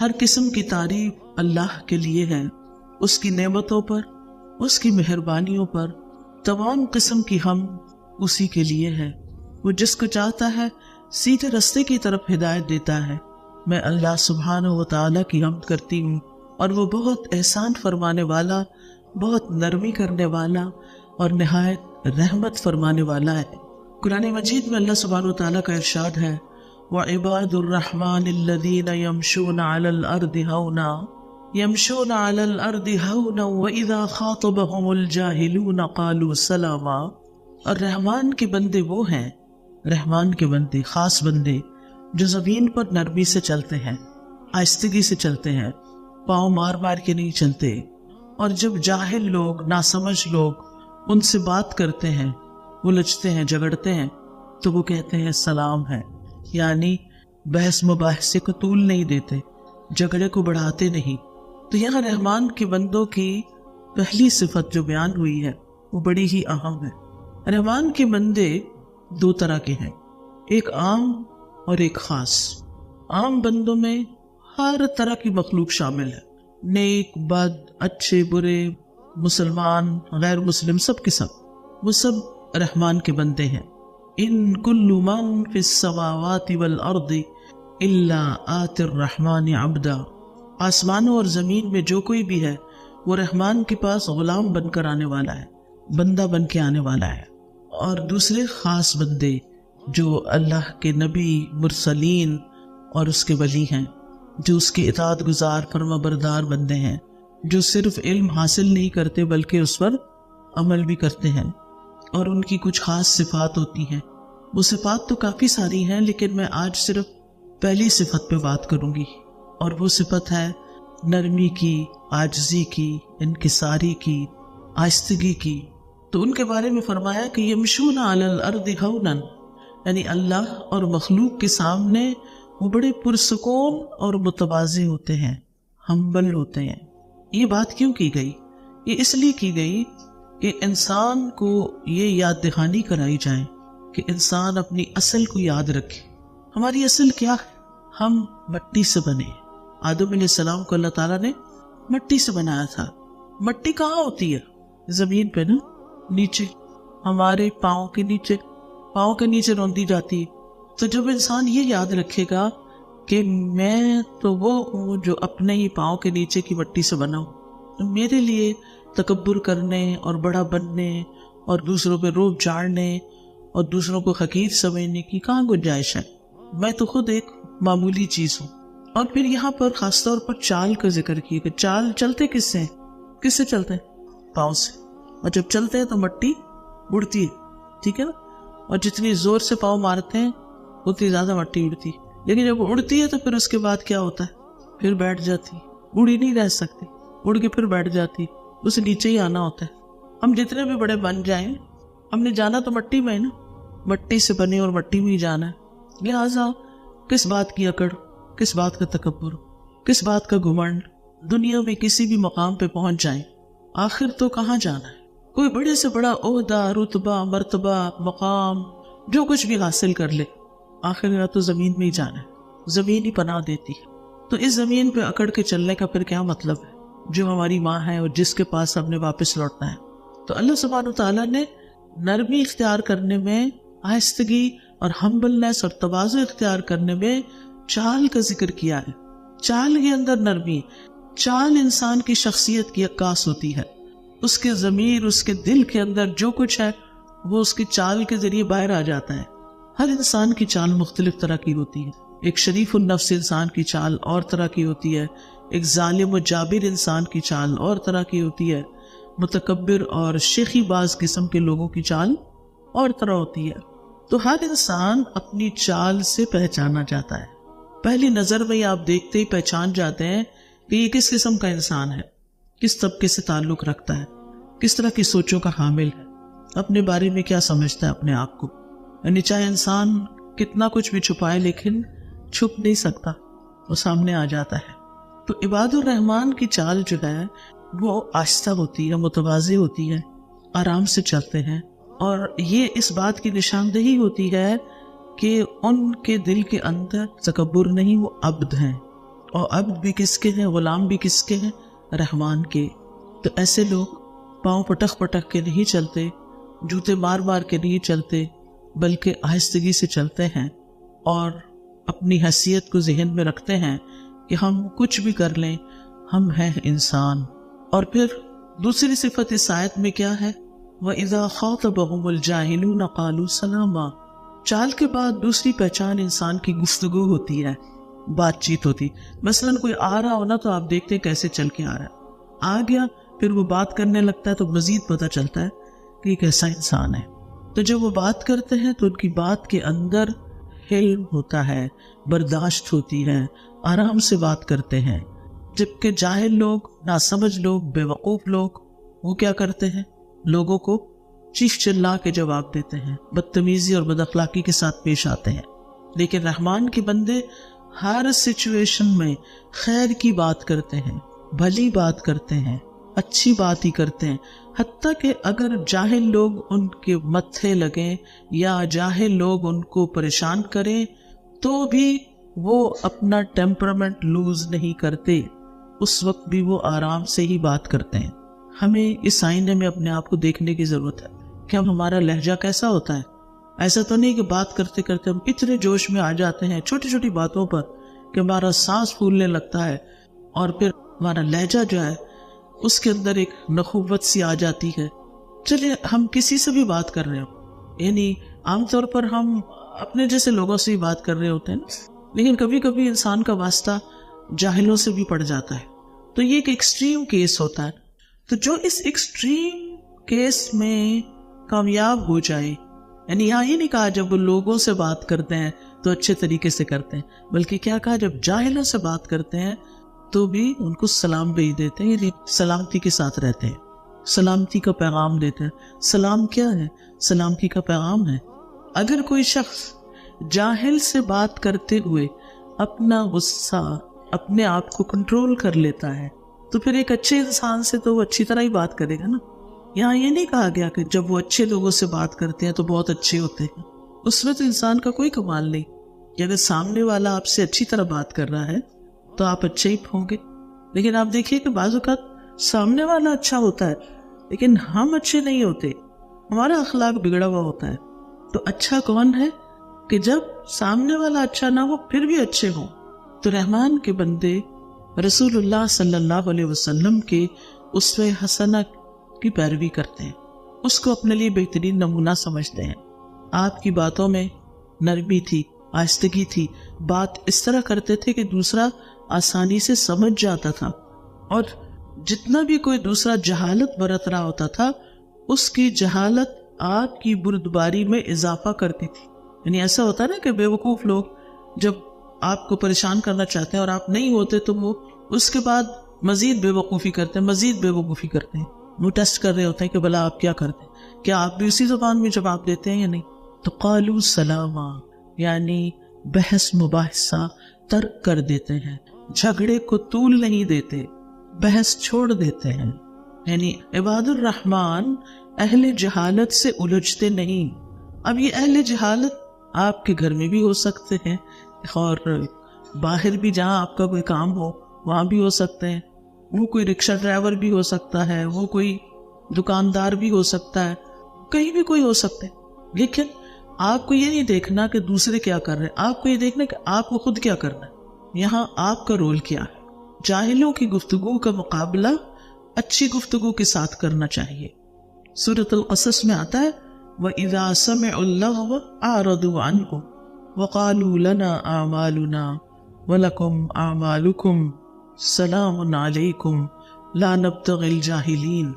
ہر قسم کی تعریف اللہ کے لیے ہے، اس کی نعمتوں پر، اس کی مہربانیوں پر تمام قسم کی حمد اسی کے لیے ہے۔ وہ جس کو چاہتا ہے سیدھے رستے کی طرف ہدایت دیتا ہے۔ میں اللہ سبحانہ و تعالیٰ کی حمد کرتی ہوں، اور وہ بہت احسان فرمانے والا، بہت نرمی کرنے والا اور نہایت رحمت فرمانے والا ہے۔ قرآن مجید میں اللہ سبحانہ و تعالیٰ کا ارشاد ہے، وَعِبَادُ الرَّحْمَنِ الَّذِينَ يَمْشُونَ عَلَى الْأَرْضِ هَوْنًا وَإِذَا خَاطَبَهُمُ الْجَاهِلُونَ قَالُوا سَلَامًا۔ اور رحمان کے بندے وہ ہیں، رحمان کے بندے، خاص بندے جو زمین پر نرمی سے چلتے ہیں، آہستگی سے چلتے ہیں، پاؤں مار مار کے نہیں چلتے، اور جب جاہل لوگ، ناسمجھ لوگ ان سے بات کرتے ہیں، الجھتے ہیں، جھگڑتے ہیں، تو وہ کہتے ہیں سلام ہے، یعنی بحث مباحثے کو طول نہیں دیتے، جھگڑے کو بڑھاتے نہیں۔ تو یہاں رحمان کے بندوں کی پہلی صفت جو بیان ہوئی ہے وہ بڑی ہی اہم ہے۔ رحمان کے بندے دو طرح کے ہیں، ایک عام اور ایک خاص۔ عام بندوں میں ہر طرح کی مخلوق شامل ہے، نیک، بد، اچھے، برے، مسلمان، غیر مسلم، سب کے سب، وہ سب رحمان کے بندے ہیں۔ ان کل من فی السماوات والارض الا آتی الرحمن عبدا۔ آسمانوں اور زمین میں جو کوئی بھی ہے وہ رحمان کے پاس غلام بن کر آنے والا ہے، بندہ بن کے آنے والا ہے۔ اور دوسرے خاص بندے جو اللہ کے نبی، مرسلین اور اس کے ولی ہیں، جو اس کے اطاعت گزار، فرما بردار بندے ہیں، جو صرف علم حاصل نہیں کرتے بلکہ اس پر عمل بھی کرتے ہیں، اور ان کی کچھ خاص صفات ہوتی ہیں۔ وہ صفات تو کافی ساری ہیں، لیکن میں آج صرف پہلی صفت پہ بات کروں گی، اور وہ صفت ہے نرمی کی، عاجزی کی، انکساری کی، آہستگی کی۔ تو ان کے بارے میں فرمایا کہ یمشون علی الارض ہونا، یعنی اللہ اور مخلوق کے سامنے وہ بڑے پرسکون اور متواضع ہوتے ہیں، ہمبل ہوتے ہیں۔ یہ بات کیوں کی گئی؟ یہ اس لیے کی گئی کہ انسان کو یہ یاد دہانی کرائی جائے کہ انسان اپنی اصل کو یاد رکھے۔ ہماری اصل کیا ہے؟ ہم مٹی سے بنے۔ آدم علیہ السلام کو اللہ تعالیٰ نے مٹی سے بنایا تھا۔ مٹی کہاں ہوتی ہے؟ زمین پہ نا، نیچے، ہمارے پاؤں کے نیچے روندی جاتی ہے۔ تو جب انسان یہ یاد رکھے گا کہ میں تو وہ ہوں جو اپنے ہی پاؤں کے نیچے کی مٹی سے بنا ہوں، تو میرے لیے تکبر کرنے اور بڑا بننے اور دوسروں پہ روب جاڑنے اور دوسروں کو حقیر سمجھنے کی کہاں گنجائش ہے؟ میں تو خود ایک معمولی چیز ہوں۔ اور پھر یہاں پر خاص طور پر چال کا ذکر کیا کہ چال چلتے کس سے چلتے ہیں؟ پاؤں سے۔ اور جب چلتے ہیں تو مٹی اڑتی ہے، ٹھیک ہے نا؟ اور جتنی زور سے پاؤں مارتے ہیں اتنی زیادہ مٹی اڑتی ہے، لیکن جب اڑتی ہے تو پھر اس کے بعد کیا ہوتا ہے؟ پھر بیٹھ جاتی، اڑی نہیں رہ سکتی، اڑ کے پھر بیٹھ جاتی، اسے نیچے ہی آنا ہوتا ہے۔ ہم جتنے بھی بڑے بن جائیں، ہم نے جانا تو مٹی میں ہے نا، مٹی سے بنے اور مٹی میں ہی جانا ہے۔ لہٰذا کس بات کی اکڑ، کس بات کا تکبر، کس بات کا گھمنڈ؟ دنیا میں کسی بھی مقام پہ پہنچ جائیں، آخر تو کہاں جانا ہے؟ کوئی بڑے سے بڑا عہدہ، رتبہ، مرتبہ، مقام، جو کچھ بھی حاصل کر لے، آخر یا تو زمین میں ہی جانا ہے، زمین ہی پناہ دیتی ہے۔ تو اس زمین پہ اکڑ کے چلنے کا پھر کیا مطلب ہے؟ جو ہماری ماں ہے اور جس کے پاس ہم نے واپس لوٹنا ہے۔ تو اللہ سبحانہ تعالیٰ نے نرمی اختیار کرنے میں، آہستگی اور ہمبلنس اور تواضع اختیار کرنے میں چال کا ذکر کیا ہے۔ چال کے اندر نرمی، چال انسان کی شخصیت کی عکاس ہوتی ہے۔ اس کے ضمیر، اس کے دل کے اندر جو کچھ ہے وہ اس کی چال کے ذریعے باہر آ جاتا ہے۔ ہر انسان کی چال مختلف طرح کی ہوتی ہے۔ ایک شریف النفس انسان کی چال اور طرح کی ہوتی ہے، ایک ظالم و جابر انسان کی چال اور طرح کی ہوتی ہے، متکبر اور شیخی باز قسم کے لوگوں کی چال اور طرح ہوتی ہے۔ تو ہر انسان اپنی چال سے پہچانا جاتا ہے۔ پہلی نظر میں آپ دیکھتے ہی پہچان جاتے ہیں کہ یہ کس قسم کا انسان ہے، کس طبقے سے تعلق رکھتا ہے، کس طرح کی سوچوں کا حامل ہے، اپنے بارے میں کیا سمجھتا ہے اپنے آپ کو۔ یعنی چاہے انسان کتنا کچھ بھی چھپائے لیکن چھپ نہیں سکتا، وہ سامنے آ جاتا ہے۔ تو عباد الرحمن کی چال جو ہے وہ آہستہ ہوتی ہے، متواضع ہوتی ہے، آرام سے چلتے ہیں، اور یہ اس بات کی نشاندہی ہوتی ہے کہ ان کے دل کے اندر تکبر نہیں، وہ عبد ہیں، اور عبد بھی کس کے ہیں، غلام بھی کس کے ہیں؟ رحمان کے۔ تو ایسے لوگ پاؤں پٹک پٹک کے نہیں چلتے، جوتے مار مار کے نہیں چلتے، بلکہ آہستگی سے چلتے ہیں اور اپنی حیثیت کو ذہن میں رکھتے ہیں کہ ہم کچھ بھی کر لیں، ہم ہیں انسان۔ اور پھر دوسری صفت اس آیت میں کیا ہے؟ وَإِذَا خَاطَبَهُمُ الْجَاهِلُونَ قَالُوا سَلَامًا۔ چال کے بعد دوسری پہچان انسان کی گفتگو ہوتی ہے، بات چیت ہوتی۔ مثلا کوئی آ رہا ہونا تو آپ دیکھتے ہیں کیسے چل کے آ رہا ہے، آ گیا پھر وہ بات کرنے لگتا ہے تو مزید پتہ چلتا ہے کہ یہ کیسا انسان ہے۔ تو جب وہ بات کرتے ہیں تو ان کی بات کے اندر حلم ہوتا ہے، برداشت ہوتی ہے، آرام سے بات کرتے ہیں۔ جبکہ جاہل لوگ، ناسمجھ لوگ، بے وقوف لوگ، وہ کیا کرتے ہیں؟ لوگوں کو چیخ چلا کے جواب دیتے ہیں، بدتمیزی اور بد اخلاقی کے ساتھ پیش آتے ہیں۔ لیکن رحمان کے بندے ہر سچویشن میں خیر کی بات کرتے ہیں، بھلی بات کرتے ہیں، اچھی بات ہی کرتے ہیں۔ حتیٰ کہ اگر جاہل لوگ ان کے متھے لگیں یا جاہل لوگ ان کو پریشان کریں تو بھی وہ اپنا ٹیمپرامنٹ لوز نہیں کرتے، اس وقت بھی وہ آرام سے ہی بات کرتے ہیں۔ ہمیں اس آئینے میں اپنے آپ کو دیکھنے کی ضرورت ہے کہ ہمارا لہجہ کیسا ہوتا ہے۔ ایسا تو نہیں کہ بات کرتے کرتے ہم اتنے جوش میں آ جاتے ہیں چھوٹی چھوٹی باتوں پر کہ ہمارا سانس پھولنے لگتا ہے اور پھر ہمارا لہجہ جو ہے اس کے اندر ایک نخوت سی آ جاتی ہے۔ چلیے ہم کسی سے بھی بات کر رہے ہو، یعنی عام طور پر ہم اپنے جیسے لوگوں سے ہی بات کر رہے ہوتے ہیں، لیکن کبھی کبھی انسان کا واسطہ جاہلوں سے بھی پڑ جاتا ہے، تو یہ ایک ایکسٹریم کیس ہوتا ہے۔ تو جو اس ایکسٹریم کیس میں کامیاب ہو جائے، یعنی یہاں یہ نہیں کہا جب وہ لوگوں سے بات کرتے ہیں تو اچھے طریقے سے کرتے ہیں، بلکہ کیا کہا جب جاہلوں سے بات کرتے ہیں تو بھی ان کو سلام بھیج دیتے ہیں، یعنی سلامتی کے ساتھ رہتے ہیں، سلامتی کا پیغام دیتے ہیں۔ سلام کیا ہے؟ سلامتی کا پیغام ہے۔ اگر کوئی شخص جاہل سے بات کرتے ہوئے اپنا غصہ، اپنے آپ کو کنٹرول کر لیتا ہے تو پھر ایک اچھے انسان سے تو وہ اچھی طرح ہی بات کرے گا نا۔ یہاں یہ نہیں کہا گیا کہ جب وہ اچھے لوگوں سے بات کرتے ہیں تو بہت اچھے ہوتے ہیں، اس میں تو انسان کا کوئی کمال نہیں کہ اگر سامنے والا آپ سے اچھی طرح بات کر رہا ہے تو آپ اچھے ہی ہوں گے۔ لیکن آپ دیکھیے کہ بعض اوقات سامنے والا اچھا ہوتا ہے لیکن ہم اچھے نہیں ہوتے، ہمارا اخلاق بگڑا ہوا ہوتا ہے۔ تو اچھا کون ہے کہ جب سامنے والا اچھا نہ ہو پھر بھی اچھے ہوں۔ تو رحمان کے بندے رسول اللہ صلی اللہ علیہ وسلم کے اسوہ حسنہ کی پیروی کرتے ہیں، اس کو اپنے لیے بہترین نمونہ سمجھتے ہیں۔ آپ کی باتوں میں نرمی تھی، آہستگی تھی، بات اس طرح کرتے تھے کہ دوسرا آسانی سے سمجھ جاتا تھا، اور جتنا بھی کوئی دوسرا جہالت برت رہا ہوتا تھا اس کی جہالت آپ کی بردباری میں اضافہ کرتی تھی۔ یعنی ایسا ہوتا ہے نا کہ بے وقوف لوگ جب آپ کو پریشان کرنا چاہتے ہیں اور آپ نہیں ہوتے تو وہ اس کے بعد مزید بے وقوفی کرتے ہیں، مزید بے وقوفی کرتے ہیں، وہ ٹیسٹ کر رہے ہوتے ہیں کہ بھلا آپ کیا کرتے ہیں، کیا آپ بھی اسی زبان میں جواب دیتے ہیں یا نہیں۔ تو قالوا سلاما، یعنی بحث مباحثہ ترک کر دیتے ہیں، جھگڑے کو طول نہیں دیتے، بحث چھوڑ دیتے ہیں۔ یعنی عباد الرحمن اہل جہالت سے الجھتے نہیں۔ اب یہ اہل جہالت آپ کے گھر میں بھی ہو سکتے ہیں اور باہر بھی جہاں آپ کا کوئی کام ہو وہاں بھی ہو سکتے ہیں، وہ کوئی رکشہ ڈرائیور بھی ہو سکتا ہے، وہ کوئی دکاندار بھی ہو سکتا ہے، کہیں بھی کوئی ہو سکتا ہے۔ لیکن آپ کو یہ نہیں دیکھنا کہ دوسرے کیا کر رہے ہیں، آپ کو یہ دیکھنا کہ آپ کو خود کیا کرنا ہے، یہاں آپ کا رول کیا ہے۔ جاہلوں کی گفتگو کا مقابلہ اچھی گفتگو کے ساتھ کرنا چاہیے۔ سورۃ القصص میں آتا ہے وَإِذَا سَمِعُوا اللَّغْوَ أَعْرَضُوا عَنْهُ وَقَالُوا لَنَا أَعْمَالُنَا وَلَكُمْ أَعْمَالُكُمْ سَلَامٌ عَلَيْكُمْ لَا نَبْتَغِي الْجَاهِلِينَ۔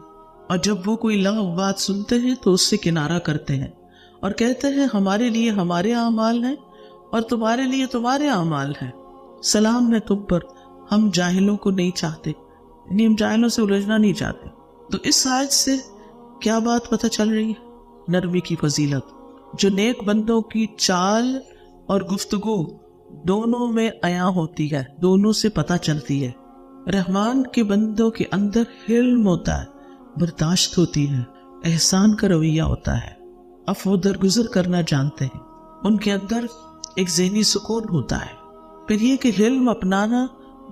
اور جب وہ کوئی لغو بات سنتے ہیں تو اس سے کنارہ کرتے ہیں اور کہتے ہیں ہمارے لیے ہمارے اعمال ہیں اور تمہارے لیے تمہارے اعمال ہیں، سلام ہے تم پر، ہم جاہلوں کو نہیں چاہتے، یعنی ہم جاہلوں سے الجھنا نہیں چاہتے۔ تو اس آیت سے کیا بات پتہ چل رہی ہے؟ نرمی کی فضیلت، جو نیک بندوں کی چال اور گفتگو دونوں میں عیاں ہوتی ہے، دونوں سے پتہ چلتی ہے۔ رحمان کے بندوں کے اندر حلم ہوتا ہے، برداشت ہوتی ہے، احسان کا رویہ ہوتا ہے، عفو درگزر کرنا جانتے ہیں، ان کے اندر ایک ذہنی سکون ہوتا ہے۔ پھر یہ کہ حلم اپنانا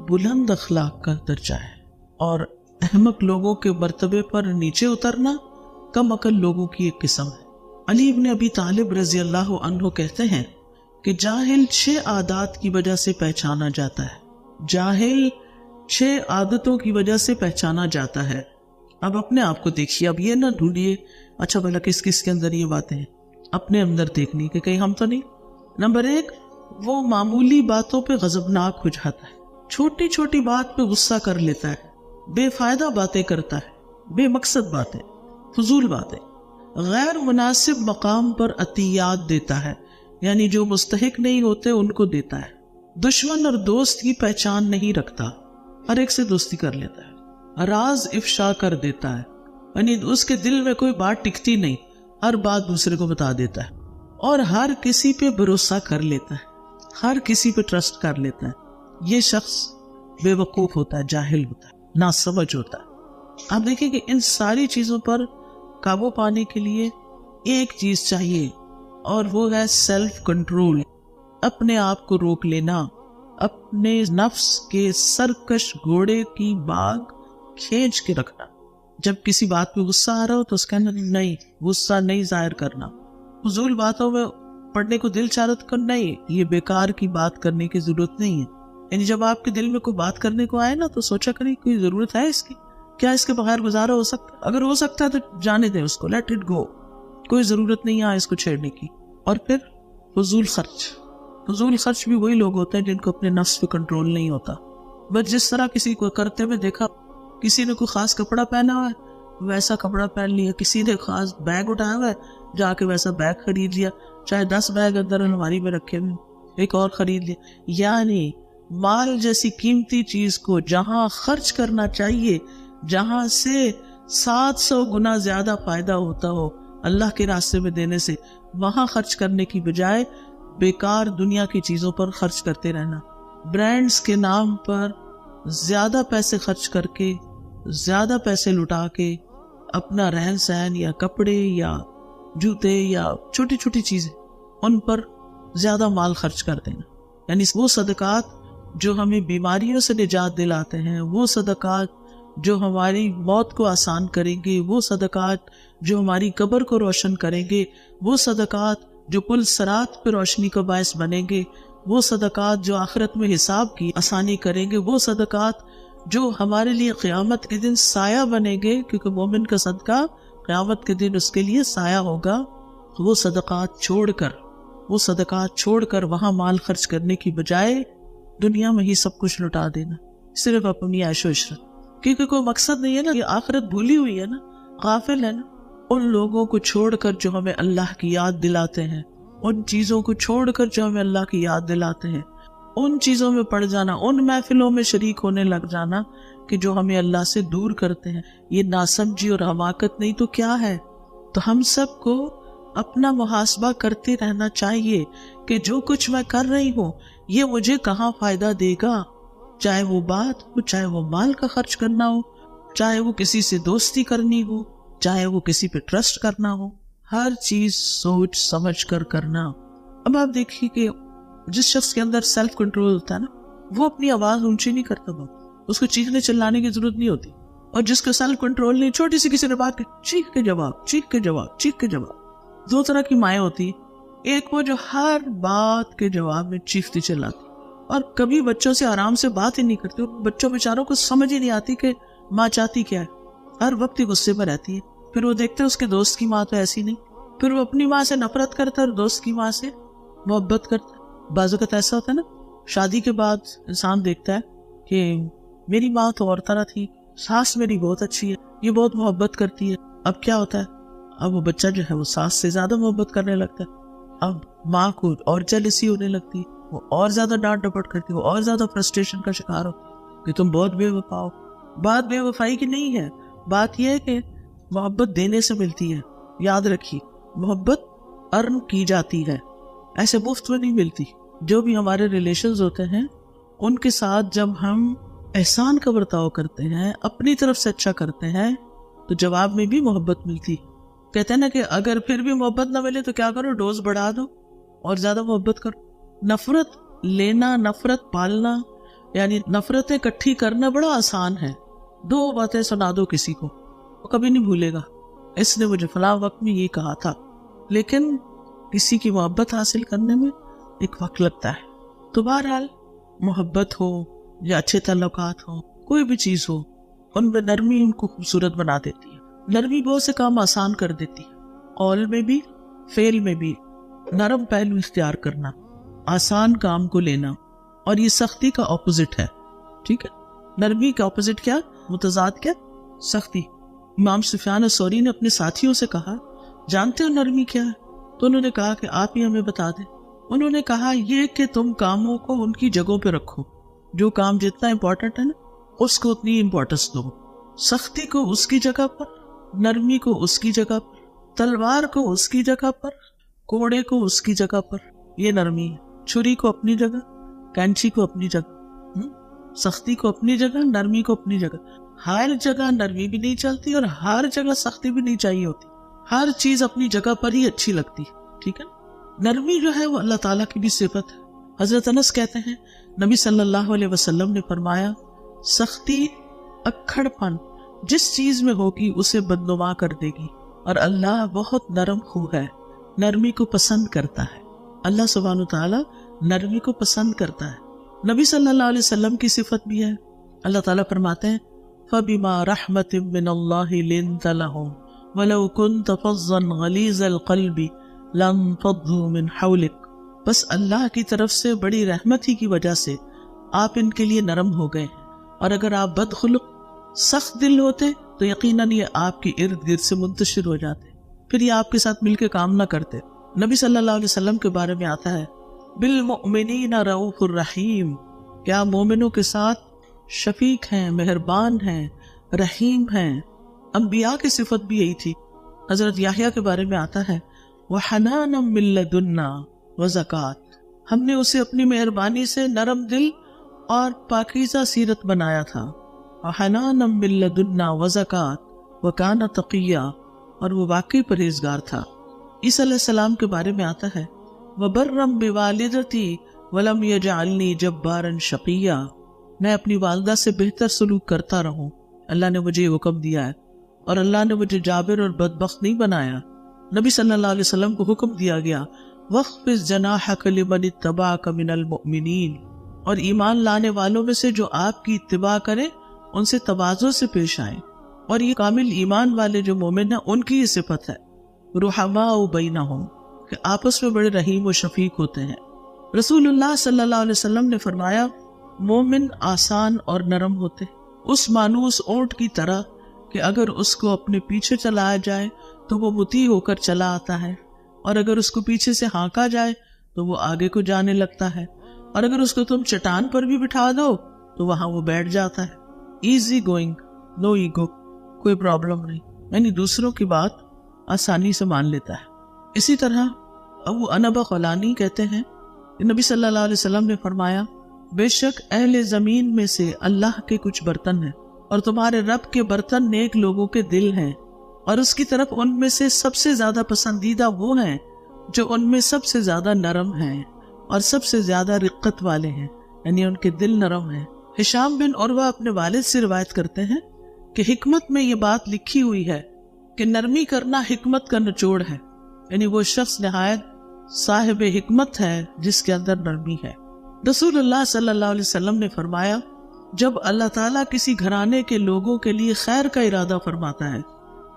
بلند اخلاق کا درجہ ہے، اور احمق لوگوں کے مرتبے پر نیچے اترنا کم عقل لوگوں کی ایک قسم ہے۔ علی ابن ابی طالب رضی اللہ عنہ کہتے ہیں کہ جاہل 6 عادات کی وجہ سے پہچانا جاتا ہے، جاہل 6 عادتوں کی وجہ سے پہچانا جاتا ہے۔ اب اپنے آپ کو دیکھیے، اب یہ نہ ڈھونڈیے اچھا بھلا کس کس کے اندر یہ باتیں ہیں، اپنے اندر دیکھنی کہ کہیں ہم تو نہیں۔ نمبر 1، وہ معمولی باتوں پہ غضبناک ہو جاتا ہے، چھوٹی چھوٹی بات پہ غصہ کر لیتا ہے، بے فائدہ باتیں کرتا ہے، بے مقصد باتیں، فضول باتیں، غیر مناسب مقام پر عطیات دیتا ہے، یعنی جو مستحق نہیں ہوتے ان کو دیتا ہے، دشمن اور دوست کی پہچان نہیں رکھتا، ہر ایک سے دوستی کر لیتا ہے، راز افشا کر دیتا ہے، یعنی اس کے دل میں کوئی بات ٹکتی نہیں، ہر بات دوسرے کو بتا دیتا ہے، اور ہر کسی پہ بھروسہ کر لیتا ہے، ہر کسی پہ ٹرسٹ کر لیتا ہے۔ یہ شخص بے وقوف ہوتا ہے، جاہل ہوتا ہے، ناسمجھ ہوتا ہے۔ آپ دیکھیں کہ ان ساری چیزوں پر قابو پانے کے لیے ایک چیز چاہیے، اور وہ ہے سیلف کنٹرول، اپنے آپ کو روک لینا، اپنے نفس کے سرکش گھوڑے کی باگ کھینچ کے رکھنا۔ جب کسی بات پہ غصہ آ رہا ہو تو اس کے اندر نہیں، غصہ نہیں ظاہر کرنا، فضول باتوں میں پڑھنے کو دل چاہت کر نہیں، یہ بیکار کی بات کرنے کی ضرورت نہیں ہے۔ یعنی جب آپ کے دل میں کوئی بات کرنے کو آئے نا تو سوچا کریں کوئی ضرورت ہے اس کی، کیا اس کے بغیر گزارا ہو سکتا ہے؟ اگر ہو سکتا ہے تو جانے دیں اس کو، لیٹ اٹ گو، کوئی ضرورت نہیں ہے اس کو چھیڑنے کی۔ اور پھر فضول خرچ بھی وہی لوگ ہوتے ہیں جن کو اپنے نفس پہ کنٹرول نہیں ہوتا۔ بس جس طرح کسی کو کرتے ہوئے دیکھا، کسی نے کوئی خاص کپڑا پہنا ہوا ہے ویسا کپڑا پہن لیا، کسی نے خاص بیگ اٹھایا ہوا ہے جا کے ویسا بیگ خرید لیا، چاہے 10 بیگ اندر الماری میں رکھے ہوئے ایک اور خرید لیا۔ یعنی مال جیسی قیمتی چیز کو جہاں خرچ کرنا چاہیے، جہاں سے 700 گنا زیادہ فائدہ ہوتا ہو اللہ کے راستے میں دینے سے، وہاں خرچ کرنے کی بجائے بیکار دنیا کی چیزوں پر خرچ کرتے رہنا، برانڈز کے نام پر زیادہ پیسے خرچ کر کے، زیادہ پیسے لٹا کے اپنا رہن سہن یا کپڑے یا جوتے یا چھوٹی چھوٹی چیزیں ان پر زیادہ مال خرچ کر دینا۔ یعنی وہ صدقات جو ہمیں بیماریوں سے نجات دلاتے ہیں، وہ صدقات جو ہماری موت کو آسان کریں گے، وہ صدقات جو ہماری قبر کو روشن کریں گے، وہ صدقات جو پل صراط پہ روشنی کا باعث بنیں گے، وہ صدقات جو آخرت میں حساب کی آسانی کریں گے، وہ صدقات جو ہمارے لیے قیامت کے دن سایہ بنیں گے، کیونکہ مومن کا صدقہ قیامت کے دن اس کے لیے سایہ ہوگا۔ وہ صدقات چھوڑ کر وہاں مال خرچ کرنے کی بجائے دنیا میں ہی سب کچھ لٹا دینا، صرف اپنی عیش و عشرت، کیونکہ کوئی مقصد نہیں ہے نا، یہ آخرت بھولی ہوئی ہے نا، غافل ہے نا۔ ان لوگوں کو چھوڑ کر جو ہمیں اللہ کی یاد دلاتے ہیں، ان چیزوں کو چھوڑ کر جو ہمیں اللہ کی یاد دلاتے ہیں، ان چیزوں میں پڑ جانا، ان محفلوں میں شریک ہونے لگ جانا کہ جو ہمیں اللہ سے دور کرتے ہیں، یہ ناسمجھی اور حماقت نہیں تو کیا ہے؟ تو ہم سب کو اپنا محاسبہ کرتے رہنا چاہیے کہ جو کچھ میں کر رہی ہوں یہ مجھے کہاں فائدہ دے گا، چاہے وہ بات ہو، چاہے وہ مال کا خرچ کرنا ہو، چاہے وہ کسی سے دوستی کرنی ہو، چاہے وہ کسی پہ ٹرسٹ کرنا ہو، ہر چیز سوچ سمجھ کر کرنا۔ اب آپ دیکھیے کہ جس شخص کے اندر سیلف کنٹرول ہوتا ہے نا، وہ اپنی آواز اونچی نہیں کرتا، اس کو چیخنے چلانے کی ضرورت نہیں ہوتی، اور جس کا سیلف کنٹرول نہیں، چھوٹی سی کسی نے بات کی، چیخ کے جواب۔ 2 طرح کی مائیں ہوتی ہیں، ایک وہ جو ہر بات کے جواب میں چیختی چلاتی، اور کبھی بچوں سے آرام سے بات ہی نہیں کرتی، اور بچوں بیچاروں کو سمجھ ہی نہیں آتی کہ ماں چاہتی کیا ہے، ہر وقت ہی غصے پر رہتی ہے۔ پھر وہ دیکھتے ہیں اس کے دوست کی ماں تو ایسی نہیں، پھر وہ اپنی ماں سے نفرت کرتا ہے اور دوست کی ماں سے محبت کرتا ہے۔ بعض اوقات ایسا ہوتا ہے نا، شادی کے بعد انسان دیکھتا ہے کہ میری ماں تو اور طرح تھی، ساس میری بہت اچھی ہے، یہ بہت محبت کرتی ہے۔ اب کیا ہوتا ہے، اب وہ بچہ جو ہے وہ ساس سے زیادہ محبت کرنے لگتا ہے، اب ماں کو اور جیلسی ہونے لگتی ہے، وہ اور زیادہ ڈانٹ ڈپٹ کرتی ہے، وہ اور زیادہ فرسٹریشن کا شکار ہوتی ہے کہ تم بہت بے وفا ہو۔ بات بے وفائی کی نہیں ہے، بات یہ ہے کہ محبت دینے سے ملتی ہے۔ یاد رکھیے، محبت ارن کی جاتی ہے، ایسے مفت میں نہیں ملتی۔ جو بھی ہمارے ریلیشنز ہوتے ہیں ان کے ساتھ جب ہم احسان کا برتاؤ کرتے ہیں، اپنی طرف سے اچھا کرتے ہیں، تو جواب میں بھی محبت ملتی۔ کہتے ہیں نا کہ اگر پھر بھی محبت نہ ملے تو کیا کرو، ڈوز بڑھا دو اور زیادہ محبت کرو۔ نفرت لینا، نفرت پالنا یعنی نفرتیں اکٹھی کرنا بڑا آسان ہے. 2 باتیں سنا دو کسی کو، وہ کبھی نہیں بھولے گا اس نے مجھے فلاں وقت میں یہ کہا تھا. لیکن کسی کی محبت حاصل کرنے میں ایک وقت لگتا ہے. تو بہرحال محبت ہو یا اچھے تعلقات ہو، کوئی بھی چیز ہو، ان میں نرمی ان کو خوبصورت بنا دیتی ہے. نرمی بہت سے کام آسان کر دیتی ہے. قول میں بھی فعل میں بھی نرم پہلو اختیار کرنا، آسان کام کو لینا، اور یہ سختی کا اپوزٹ ہے. ٹھیک ہے، نرمی کا اپوزٹ کیا، متضاد کیا، سختی. امام سفیان ثوری نے اپنے ساتھیوں سے کہا جانتے ہو نرمی کیا ہے؟ تو انہوں نے کہا کہ آپ ہی ہمیں بتا دیں. انہوں نے کہا یہ کہ تم کاموں کو ان کی جگہوں پہ رکھو. جو کام جتنا امپورٹنٹ ہے نا اس کو اتنی امپورٹنس دو. سختی کو اس کی جگہ پر، نرمی کو اس کی جگہ پر، تلوار کو اس کی جگہ پر، کوڑے کو اس کی جگہ پر. یہ نرمی ہے. چھری کو اپنی جگہ، کینچی کو اپنی جگہ، سختی کو اپنی جگہ، نرمی کو اپنی جگہ. ہر جگہ نرمی بھی نہیں چلتی اور ہر جگہ سختی بھی نہیں چاہیے ہوتی. ہر چیز اپنی جگہ پر ہی اچھی لگتی ہے. ٹھیک ہے، نرمی جو ہے وہ اللہ تعالیٰ کی بھی صفت ہے. حضرت انس کہتے ہیں نبی صلی اللہ علیہ وسلم نے فرمایا سختی اکھڑ پن جس چیز میں ہوگی اسے بدنما کر دے گی، اور اللہ بہت نرم خو ہے، نرمی کو پسند کرتا ہے. اللہ سبحانہ وتعالی نرمی کو پسند کرتا ہے. نبی صلی اللہ علیہ وسلم کی صفت بھی ہے. اللہ تعالیٰ فرماتے ہیں فَبِمَا رَحْمَةٍ مِّنَ اللَّهِ لِنْتَ لَهُمْ وَلَوْ كُنْتَ فَظًّا غَلِيظَ الْقَلْبِ لَانفَضُّوا مِنْ حَوْلِكَ. بس اللہ کی طرف سے بڑی رحمت ہی کی وجہ سے آپ ان کے لیے نرم ہو گئے ہیں، اور اگر آپ بدخلق سخت دل ہوتے تو یقیناً یہ آپ کی ارد گرد سے منتشر ہو جاتے، پھر یہ آپ کے ساتھ مل کے کام نہ کرتے. نبی صلی اللہ علیہ وسلم کے بارے میں آتا ہے بالمؤمنین رؤوف الرحیم، کیا مومنوں کے ساتھ شفیق ہیں، مہربان ہیں، رحیم ہیں. انبیاء کی صفت بھی یہی تھی. حضرت یحییٰ کے بارے میں آتا ہے وَحَنَانًا مِن لَدُنَّا وَزَکَاةً، ہم نے اسے اپنی مہربانی سے نرم دل اور پاکیزہ سیرت بنایا تھا. وَحَنَانًا مِن لَدُنَّا وَزَکَاةً وَكَانَ تَقِيًّا، اور وہ واقعی پرہیزگار تھا. عیسیٰ علیہ السلام کے بارے میں آتا ہے وَبَرًّا بِوَالِدَتِي وَلَمْ يَجْعَلْنِي جَبَّارًا شَقِيًّا، میں اپنی والدہ سے بہتر سلوک کرتا رہوں، اللہ نے مجھے یہ حکم دیا ہے، اور اللہ نے مجھے جابر اور بدبخت نہیں بنایا. نبی صلی اللہ علیہ وسلم کو حکم دیا گیا وَاخْفِضْ جَنَاحَكَ لِمَنِ اتَّبَعَكَ مِنَ الْمُؤْمِنِينَ، اور ایمان لانے والوں میں سے جو آپ کی اتباع کریں ان سے تواضع سے پیش آئیں. اور یہ کامل ایمان والے جو مومن ہیں ان کی یہ صفت ہے رحماء بینہم، کہ آپس میں بڑے رحیم و شفیق ہوتے ہیں. رسول اللہ صلی اللہ علیہ وسلم نے فرمایا مومن آسان اور نرم ہوتے، اس مانوس اونٹ کی طرح کہ اگر اس کو اپنے پیچھے چلایا جائے تو وہ مطیع ہو کر چلا آتا ہے، اور اگر اس کو پیچھے سے ہانکا جائے تو وہ آگے کو جانے لگتا ہے، اور اگر اس کو تم چٹان پر بھی بٹھا دو تو وہاں وہ بیٹھ جاتا ہے. ایزی گوئنگ، نو ایگو، کوئی پرابلم نہیں، یعنی دوسروں کی بات آسانی سے مان لیتا ہے. اسی طرح ابو انبا خولانی کہتے ہیں کہ نبی صلی اللہ علیہ وسلم نے فرمایا بے شک اہل زمین میں سے اللہ کے کچھ برتن ہیں، اور تمہارے رب کے برتن نیک لوگوں کے دل ہیں، اور اس کی طرف ان میں سے سب سے زیادہ پسندیدہ وہ ہیں جو ان میں سب سے زیادہ نرم ہیں اور سب سے زیادہ رقت والے ہیں، یعنی ان کے دل نرم ہیں. ہشام بن عروہ اپنے والد سے روایت کرتے ہیں کہ حکمت میں یہ بات لکھی ہوئی ہے کہ نرمی کرنا حکمت کا نچوڑ ہے، یعنی وہ شخص نہایت صاحب حکمت ہے جس کے اندر نرمی ہے. رسول اللہ صلی اللہ علیہ وسلم نے فرمایا جب اللہ تعالیٰ کسی گھرانے کے لوگوں کے لیے خیر کا ارادہ فرماتا ہے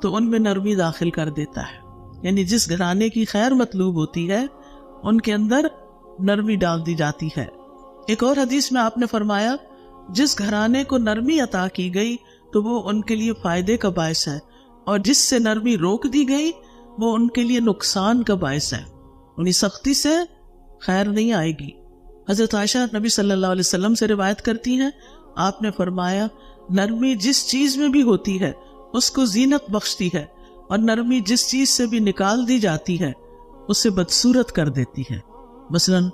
تو ان میں نرمی داخل کر دیتا ہے، یعنی جس گھرانے کی خیر مطلوب ہوتی ہے ان کے اندر نرمی ڈال دی جاتی ہے. ایک اور حدیث میں آپ نے فرمایا جس گھرانے کو نرمی عطا کی گئی تو وہ ان کے لیے فائدے کا باعث ہے، اور جس سے نرمی روک دی گئی وہ ان کے لیے نقصان کا باعث ہے، انہیں سختی سے خیر نہیں آئے گی. حضرت عائشہ نبی صلی اللہ علیہ وسلم سے روایت کرتی ہیں آپ نے فرمایا نرمی جس چیز میں بھی ہوتی ہے اس کو زینت بخشتی ہے، اور نرمی جس چیز سے بھی نکال دی جاتی ہے اسے بدصورت کر دیتی ہے. مثلاً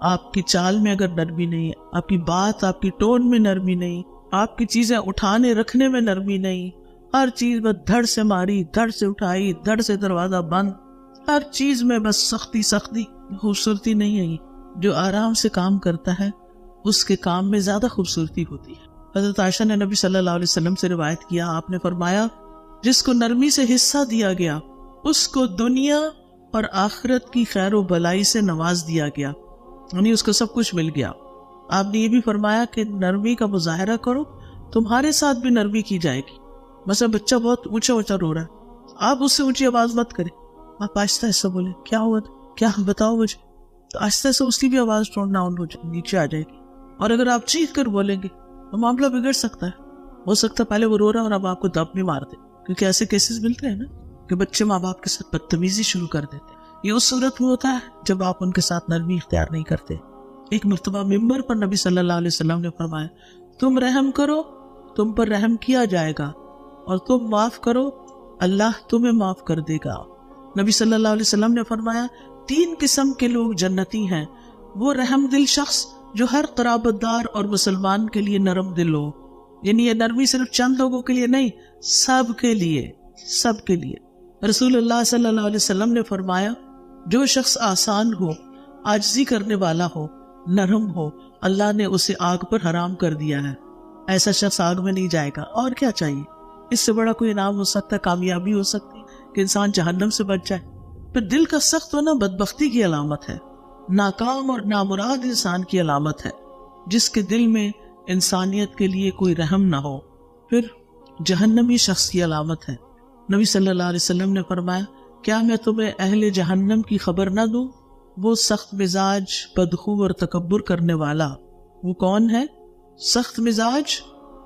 آپ کی چال میں اگر نرمی نہیں، آپ کی بات، آپ کی ٹون میں نرمی نہیں، آپ کی چیزیں اٹھانے رکھنے میں نرمی نہیں، ہر چیز بس دھڑ سے ماری، دھڑ سے اٹھائی، دھڑ سے دروازہ بند، ہر چیز میں بس سختی، خوبصورتی نہیں ہے. جو آرام سے کام کرتا ہے اس کے کام میں زیادہ خوبصورتی ہوتی ہے۔ حضرت عائشہ نے نبی صلی اللہ علیہ وسلم سے روایت کیا، آپ نے فرمایا جس کو نرمی سے حصہ دیا گیا اس کو دنیا اور آخرت کی خیر و بلائی سے نواز دیا گیا، یعنی اس کو سب کچھ مل گیا۔ آپ نے یہ بھی فرمایا کہ نرمی کا مظاہرہ کرو، تمہارے ساتھ بھی نرمی کی جائے گی۔ مثلا بچہ بہت اونچا اونچا رو رہا ہے، آپ اس سے اونچی آواز مت کریں، آپ آہستہ آہستہ بولیں کیا ہوا تھا، کیا بتاؤ مجھے، تو آہستہ سے اس کی بھی آواز ٹون ڈاؤن ہو جائے، نیچے آ جائے گی۔ اور اگر آپ چیخ کر بولیں گے تو معاملہ بگڑ سکتا ہے، ہو سکتا ہے پہلے وہ رو رہا ہے اور اب آپ کو دب بھی مار دے، کیونکہ ایسے کیسز ملتے ہیں نا کہ بچے ماں باپ کے ساتھ بدتمیزی شروع کر دیتے ہیں۔ یہ اس صورت میں ہوتا ہے جب آپ ان کے ساتھ نرمی اختیار نہیں کرتے۔ ایک مرتبہ ممبر پر نبی صلی اللہ علیہ وسلم نے فرمایا تم رحم کرو تم پر رحم کیا جائے گا، اور تم معاف کرو اللہ تمہیں معاف کر دے گا۔ نبی صلی اللہ علیہ وسلم نے فرمایا 3 قسم کے لوگ جنتی ہیں، وہ رحم دل شخص جو ہر قرابت دار اور مسلمان کے لیے نرم دل ہو، یعنی یہ نرمی صرف چند لوگوں کے لیے نہیں، سب کے لیے، سب کے لیے۔ رسول اللہ صلی اللہ علیہ وسلم نے فرمایا جو شخص آسان ہو، عاجزی کرنے والا ہو، نرم ہو، اللہ نے اسے آگ پر حرام کر دیا ہے، ایسا شخص آگ میں نہیں جائے گا۔ اور کیا چاہیے، اس سے بڑا کوئی انعام ہو سکتا ہے، کامیابی ہو سکتی کہ انسان جہنم سے بچ جائے۔ پھر دل کا سخت ہونا بدبختی کی علامت ہے، ناکام اور نامراد انسان کی علامت ہے، جس کے دل میں انسانیت کے لیے کوئی رحم نہ ہو، پھر جہنمی شخص کی علامت ہے۔ نبی صلی اللہ علیہ وسلم نے فرمایا کیا میں تمہیں اہل جہنم کی خبر نہ دوں؟ وہ سخت مزاج، بدخو اور تکبر کرنے والا۔ وہ کون ہے؟ سخت مزاج،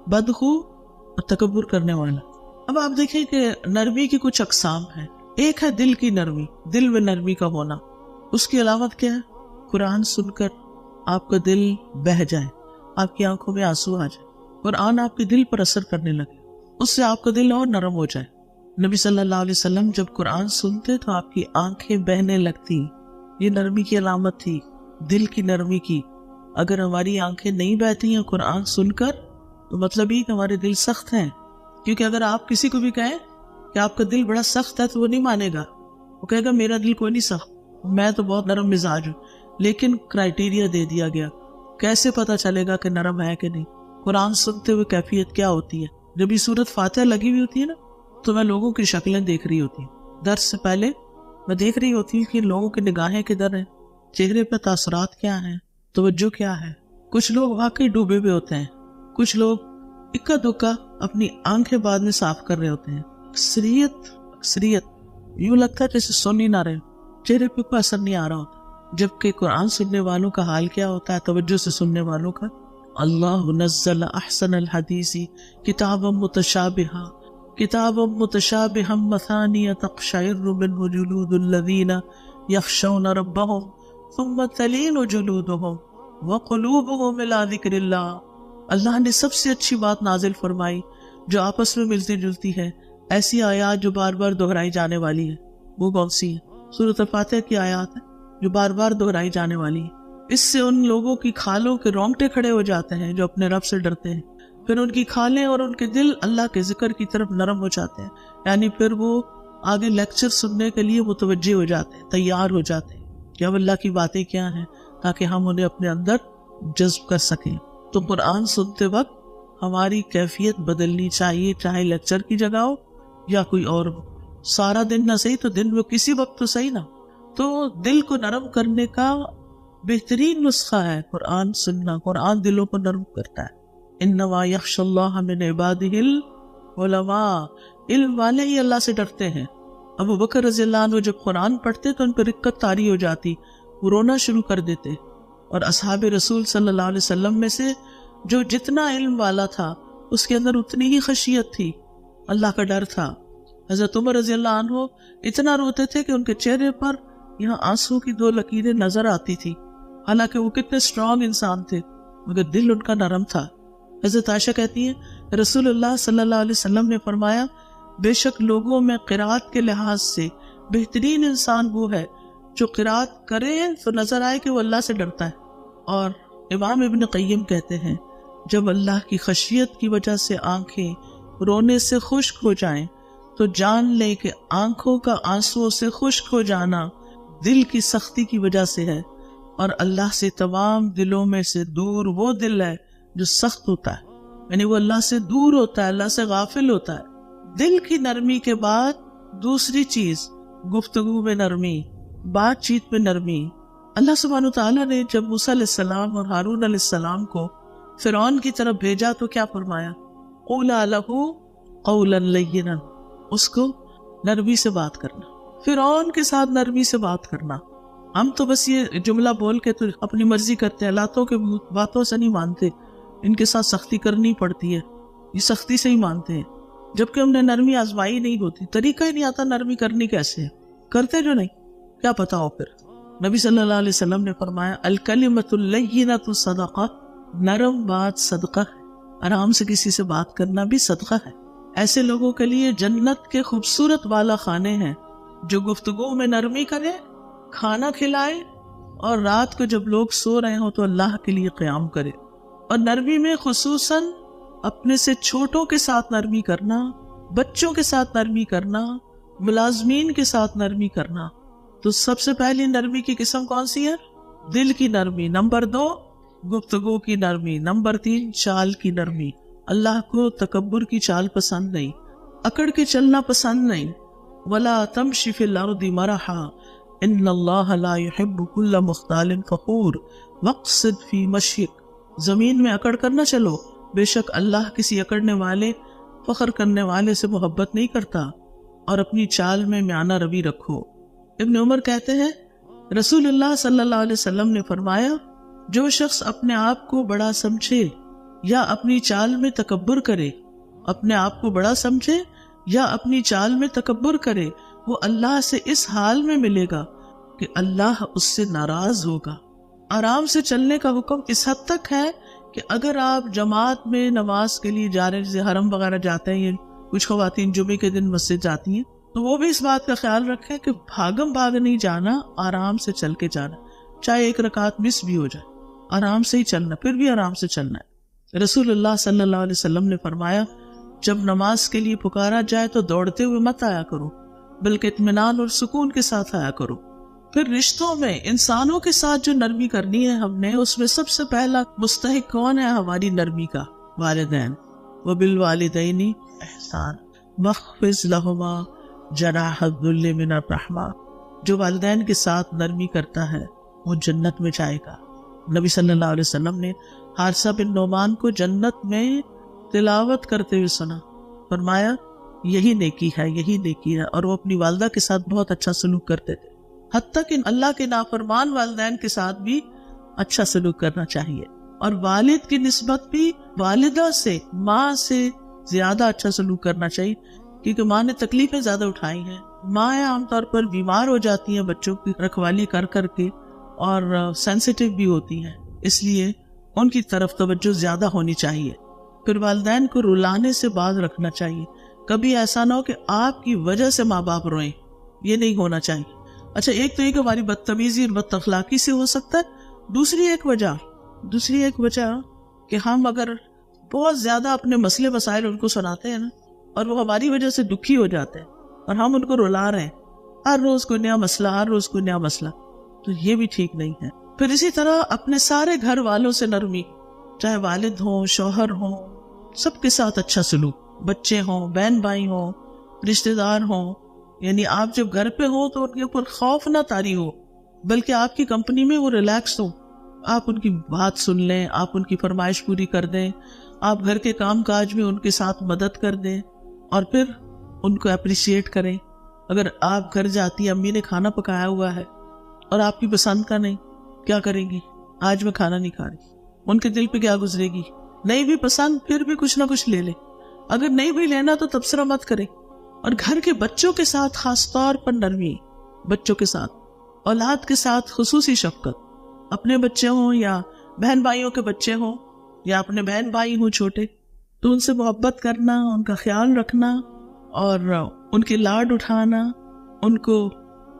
بدخو اور تکبر کرنے والا۔ اب آپ دیکھیں کہ نرمی کی کچھ اقسام ہیں۔ ایک ہے دل کی نرمی، دل میں نرمی کا ہونا۔ اس کی علامت کیا ہے؟ قرآن سن کر آپ کا دل بہہ جائے، آپ کی آنکھوں میں آنسو آ جائے، قرآن آپ کے دل پر اثر کرنے لگے، اس سے آپ کا دل اور نرم ہو جائے۔ نبی صلی اللہ علیہ وسلم جب قرآن سنتے تو آپ کی آنکھیں بہنے لگتی، یہ نرمی کی علامت تھی، دل کی نرمی کی۔ اگر ہماری آنکھیں نہیں بہتی ہیں قرآن سن کر تو مطلب یہ کہ ہمارے دل سخت ہیں، کیونکہ اگر آپ کسی کو بھی کہیں کہ آپ کا دل بڑا سخت ہے تو وہ نہیں مانے گا، وہ کہے گا میرا دل کوئی نہیں سخت، میں تو بہت نرم مزاج ہوں۔ لیکن کرائیٹیریا دے دیا گیا، کیسے پتا چلے گا کہ نرم ہے کہ نہیں؟ قرآن سنتے ہوئے کیفیت کیا ہوتی ہے؟ جب یہ سورت فاتحہ لگی ہوئی ہوتی ہے نا تو میں لوگوں کی شکلیں دیکھ رہی ہوتی ہوں، درس سے پہلے میں دیکھ رہی ہوتی ہوں کہ لوگوں کی نگاہیں کدھر ہیں، چہرے پہ تاثرات کیا ہیں، توجہ کیا ہے۔ کچھ لوگ واقعی ڈوبے ہوئے ہوتے ہیں، کچھ لوگ اکا دکا اپنی آنکھیں بعد میں صاف کر رہے ہوتے ہیں۔ اکثریت یوں لگتا ہے جیسے سن ہی نہ رہے، چہرے پہ کوئی اثر نہیں آ رہا ہوتا۔ جبکہ قرآن سننے والوں کا حال کیا ہوتا ہے، توجہ سے سننے والوں کا؟ اللہ نزل احسن الحدیث کتابا متشابہا مثانی تقشعر منہ جلود الذین یخشون ربہم ثم تلین جلودہم وقلوبہم الی ذکر اللہ۔ اللہ نے سب سے اچھی بات نازل فرمائی جو آپس میں ملتی جلتی ہے، ایسی آیات جو بار بار دہرائی جانے والی ہے۔ وہ کون سی ہے؟ سورۃ الفاتحہ کی آیات ہے جو بار بار دہرائی جانے والی ہے۔ اس سے ان لوگوں کی کھالوں کے رونگٹے کھڑے ہو جاتے ہیں جو اپنے رب سے ڈرتے ہیں، پھر ان کی کھالیں اور ان کے دل اللہ کے ذکر کی طرف نرم ہو جاتے ہیں، یعنی پھر وہ آگے لیکچر سننے کے لیے متوجہ ہو جاتے ہیں، تیار ہو جاتے ہیں کہ اب اللہ کی باتیں کیا ہیں، تاکہ ہم انہیں اپنے اندر جذب کر سکیں۔ تو قرآن سنتے وقت ہماری کیفیت بدلنی چاہیے، چاہے لیکچر کی جگہ ہو یا کوئی اور ہو، سارا دن نہ صحیح تو دن میں کسی وقت تو صحیح نہ۔ تو دل کو نرم کرنے کا بہترین نسخہ ہے قرآن سننا۔ قرآن دلوں کو نرم کرتا ہے۔ انما یخشی اللہ من عبادہ العلماء، علم والے ہی اللہ سے ڈرتے ہیں۔ ابو بکر رضی اللہ عنہ جب قرآن پڑھتے تو ان پر رقت طاری ہو جاتی، وہ رونا شروع کر دیتے۔ اور اصحاب رسول صلی اللہ علیہ وسلم میں سے جو جتنا علم والا تھا اس کے اندر اتنی ہی خشیت تھی، اللہ کا ڈر تھا۔ حضرت عمر رضی اللہ عنہ اتنا روتے تھے کہ ان کے چہرے پر یہاں آنسو کی 2 لکیریں نظر آتی تھی، حالانکہ وہ کتنے اسٹرانگ انسان تھے، مگر دل ان کا نرم تھا۔ حضرت عائشہ کہتی ہیں رسول اللہ صلی اللہ علیہ وسلم نے فرمایا بے شک لوگوں میں قرات کے لحاظ سے بہترین انسان وہ ہے جو قرات کرے تو نظر آئے کہ وہ اللہ سے ڈرتا ہے۔ اور امام ابن قیم کہتے ہیں جب اللہ کی خشیت کی وجہ سے آنکھیں رونے سے خشک ہو جائیں تو جان لے کہ آنکھوں کا آنسو سے خشک ہو جانا دل کی سختی کی وجہ سے ہے، اور اللہ سے تمام دلوں میں سے دور وہ دل ہے جو سخت ہوتا ہے، یعنی وہ اللہ سے دور ہوتا ہے، اللہ سے غافل ہوتا ہے۔ دل کی نرمی کے بعد دوسری چیز گفتگو میں نرمی، بات چیت میں نرمی۔ اللہ سبحانہ تعالیٰ نے جب موسیٰ علیہ السلام اور ہارون علیہ السلام کو فرعون کی طرف بھیجا تو کیا فرمایا؟ قولا لہ قولا لینا، اس کو نرمی سے بات کرنا، فرعون کے ساتھ نرمی سے بات کرنا۔ ہم تو بس یہ جملہ بول کے تو اپنی مرضی کرتے ہیں، اللہ کے باتوں سے نہیں مانتے، ان کے ساتھ سختی کرنی پڑتی ہے، یہ سختی سے ہی مانتے ہیں، جبکہ ہم نے نرمی آزمائی نہیں ہوتی، طریقہ ہی نہیں آتا نرمی کرنی کیسے ہے، کرتے جو نہیں، کیا پتا ہو۔ پھر نبی صلی اللہ علیہ وسلم نے فرمایا الکلمۃ اللیینۃ صدقہ، نرم بات صدقہ ہے، آرام سے کسی سے بات کرنا بھی صدقہ ہے۔ ایسے لوگوں کے لیے جنت کے خوبصورت بالا خانے ہیں جو گفتگو میں نرمی کرے، کھانا کھلائے، اور رات کو جب لوگ سو رہے ہوں تو اللہ کے لیے قیام کرے۔ اور نرمی میں خصوصاً اپنے سے چھوٹوں کے ساتھ نرمی کرنا، بچوں کے ساتھ نرمی کرنا، ملازمین کے ساتھ نرمی کرنا۔ تو سب سے پہلی نرمی کی قسم کون سی ہے؟ دل کی نرمی۔ نمبر 2 گفتگو کی نرمی۔ نمبر 3 چال کی نرمی۔ اللہ کو تکبر کی چال پسند نہیں، اکڑ کے چلنا پسند نہیں۔ وَلَا تَمْشِ فِي الْأَرْضِ مَرَحًا إِنَّ اللَّهَ لَا يُحِبُّ كُلَّ مُخْتَالٍ فَخُورٍ وَاقْصِدْ فِي مَشْيِكَ، زمین میں اکڑ کر نہ چلو، بے شک اللہ کسی اکڑنے والے، فخر کرنے والے سے محبت نہیں کرتا، اور اپنی چال میں میانہ روی رکھو۔ ابن عمر کہتے ہیں رسول اللہ صلی اللہ علیہ وسلم نے فرمایا جو شخص اپنے آپ کو بڑا سمجھے یا اپنی چال میں تکبر کرے، اپنے آپ کو بڑا سمجھے یا اپنی چال میں تکبر کرے، وہ اللہ سے اس حال میں ملے گا کہ اللہ اس سے ناراض ہوگا۔ آرام سے چلنے کا حکم اس حد تک ہے کہ اگر آپ جماعت میں نماز کے لیے جا رہے ہیں، جیسے حرم وغیرہ جاتے ہیں، کچھ خواتین جمعے کے دن مسجد جاتی ہیں، تو وہ بھی اس بات کا خیال رکھیں کہ بھاگم بھاگ نہیں جانا، آرام سے چل کے جانا، چاہے ایک رکعت مس بھی ہو جائے، آرام سے ہی چلنا، پھر بھی آرام سے چلنا ہے۔ رسول اللہ صلی اللہ علیہ وسلم نے فرمایا جب نماز کے لیے پکارا جائے تو دوڑتے ہوئے مت آیا کرو، بلکہ اطمینان اور سکون کے ساتھ آیا کرو۔ پھر رشتوں میں انسانوں کے ساتھ جو نرمی کرنی ہے ہم نے، اس میں سب سے پہلا مستحق کون ہے ہماری نرمی کا؟ والدین۔ وبالوالدین احسان واخفض لہما جناح الذل من الرحمہ، جو والدین کے ساتھ نرمی کرتا ہے وہ جنت میں جائے گا۔ نبی صلی اللہ علیہ وسلم نے حارثہ بن نعمان کو جنت میں تلاوت کرتے ہوئے سنا، فرمایا یہی نیکی ہے، یہی نیکی ہے، اور وہ اپنی والدہ کے ساتھ بہت اچھا سلوک کرتے تھے، حتیٰ کہ اللہ کے نافرمان والدین کے ساتھ بھی اچھا سلوک کرنا چاہیے، اور والد کی نسبت بھی والدہ سے، ماں سے زیادہ اچھا سلوک کرنا چاہیے، کیونکہ ماں نے تکلیفیں زیادہ اٹھائی ہیں۔ ماں عام طور پر بیمار ہو جاتی ہیں بچوں کی رکھوالی کر کر کے، اور سینسیٹیو بھی ہوتی ہیں، اس لیے ان کی طرف توجہ زیادہ ہونی چاہیے۔ پھر والدین کو رلانے سے باز رکھنا چاہیے، کبھی ایسا نہ ہو کہ آپ کی وجہ سے ماں باپ روئیں، یہ نہیں ہونا چاہیے۔ اچھا، ایک تو یہ کہ ہماری بدتمیزی اور بد اخلاقی سے ہو سکتا ہے، دوسری ایک وجہ کہ ہم اگر بہت زیادہ اپنے مسئلے مسائل ان کو سناتے ہیں نا، اور وہ ہماری وجہ سے دکھی ہو جاتے ہیں، اور ہم ان کو رلا رہے ہیں، ہر روز کوئی نیا مسئلہ، تو یہ بھی ٹھیک نہیں ہے۔ پھر اسی طرح اپنے سارے گھر والوں سے نرمی، چاہے والد ہوں، شوہر ہوں، سب کے ساتھ اچھا سلوک، بچے ہوں، بہن بھائی ہوں، رشتہ دار ہوں، یعنی آپ جب گھر پہ ہو تو ان کے اوپر خوف نہ طاری ہو، بلکہ آپ کی کمپنی میں وہ ریلیکس ہو، آپ ان کی بات سن لیں، آپ ان کی فرمائش پوری کر دیں، آپ گھر کے کام کاج میں ان کے ساتھ مدد کر دیں، اور پھر ان کو اپریشیٹ کریں۔ اگر آپ گھر جاتی امی نے کھانا پکایا ہوا ہے اور آپ کی پسند کا نہیں، کیا کریں گی؟ آج میں کھانا نہیں کھا رہی، ان کے دل پہ کیا گزرے گی؟ نہیں بھی پسند پھر بھی کچھ نہ کچھ لے لے، اگر نہیں بھی لینا تو تبصرہ مت کرے۔ اور گھر کے بچوں کے ساتھ خاص طور پر نرمی، بچوں کے ساتھ، اولاد کے ساتھ خصوصی شفقت، اپنے بچے ہوں یا بہن بھائیوں کے بچے ہوں یا اپنے بہن بھائی ہوں چھوٹے، تو ان سے محبت کرنا، ان کا خیال رکھنا، اور ان کے لاڈ اٹھانا، ان کو